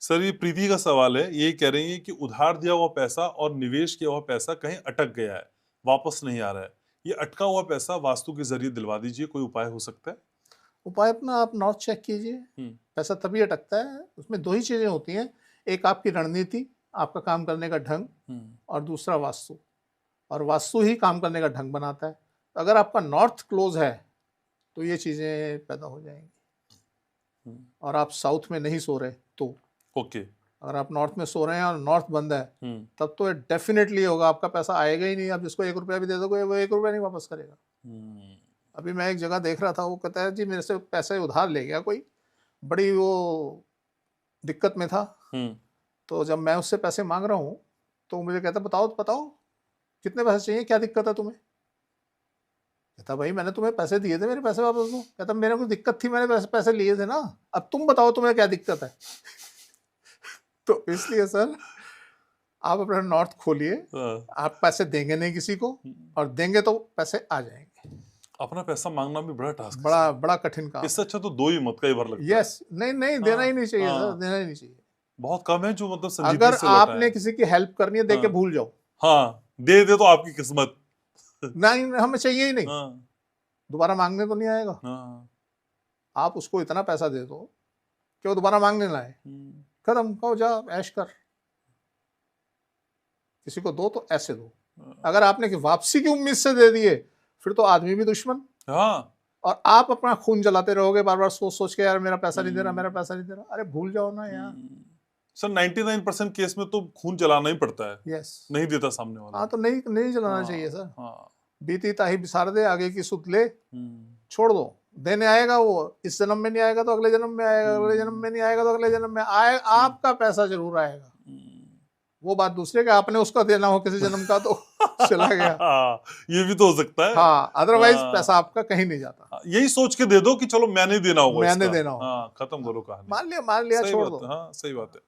Sir ये प्रीति का सवाल है, ये कह रही है कि उधार दिया हुआ पैसा और निवेश किया हुआ पैसा कहीं अटक गया है, वापस नहीं आ रहा है। ये अटका हुआ पैसा वास्तु के जरिए दिलवा दीजिए, कोई उपाय हो सकता है? उपाय अपना आप नॉर्थ चेक कीजिए। पैसा तभी अटकता है, उसमें दो ही चीजें होती हैं, एक आपकी रणनीति, आपका काम करने का ढंग, और दूसरा वास्तु। और वास्तु ही काम करने का ढंग बनाता है। तो अगर आपका नॉर्थ क्लोज है तो ये चीजें पैदा हो जाएंगी। और आप साउथ में नहीं सो रहे तो ओके। अगर आप नॉर्थ में सो रहे हैं और नॉर्थ बंद है तब तो डेफिनेटली होगा, आपका पैसा आएगा ही नहीं। आप जिसको 1 रुपया भी दे दोगे वो 1 रुपया नहीं वापस करेगा। अभी मैं एक जगह देख रहा था, वो कहता है जी मेरे से पैसे उधार ले गया कोई, बड़ी वो दिक्कत में था। तो जब मैं उससे पैसे मांग रहा हूँ तो मुझे कहता बताओ बताओ कितने पैसे चाहिए, क्या दिक्कत है तुम्हें। कहता भाई मैंने तुम्हें पैसे दिए थे, मेरे पैसे वापस दो। कहता मेरे को दिक्कत थी, मैंने पैसे लिए थे ना, अब तुम बताओ तुम्हें क्या दिक्कत है। तो इसलिए सर आप अपना नॉर्थ खोलिए, आप पैसे देंगे नहीं किसी को, और देंगे तो पैसे आ जाएंगे। अपना पैसा मांगना भी बड़ा टास्क है, बड़ा कठिन काम। इससे अच्छा तो दो ही मत, कई बार लगता है। यस, नहीं देना ही नहीं चाहिए सर, देना ही नहीं चाहिए। बहुत कम है जो मतलब संजीदगी अगर से लौटा है। आपने किसी की हेल्प करनी है, दे के भूल जाओ। हाँ, दे तो आपकी किस्मत। नहीं हमें चाहिए ही नहीं, दोबारा मांगने तो नहीं आएगा। आप उसको इतना पैसा दे दो कि वो दोबारा मांगने लाए, खत्म, कहो जा ऐश कर। किसी को दो तो ऐसे दो। अगर आपने कि वापसी की उम्मीद से दे दिए फिर तो आदमी भी दुश्मन। और आप अपना खून जलाते रहोगे बार बार सोच सोच के, यार मेरा पैसा नहीं दे रहा, मेरा पैसा नहीं दे रहा। अरे भूल जाओ ना यार। सर 99% केस में तो खून जलाना ही पड़ता है। यस, नहीं देता सामने वाला। हाँ तो नहीं जलाना चाहिए सर। बीती ताही बिसार दे, आगे की सुध ले, छोड़ दो। देने आएगा वो, इस जन्म में नहीं आएगा तो अगले जन्म में आएगा, अगले जन्म में नहीं आएगा तो अगले जन्म में आएगा। आपका पैसा जरूर आएगा, वो बात दूसरे का, आपने उसका देना हो किसी जन्म का तो चला गया। ये भी तो हो सकता है। हाँ, अदरवाइज पैसा आपका कहीं नहीं जाता। यही सोच के दे दो कि चलो मैंने देना होगा, मैंने देना होगा। खत्म करो कहानी। मान लिया छोड़ दो। हाँ सही बात है।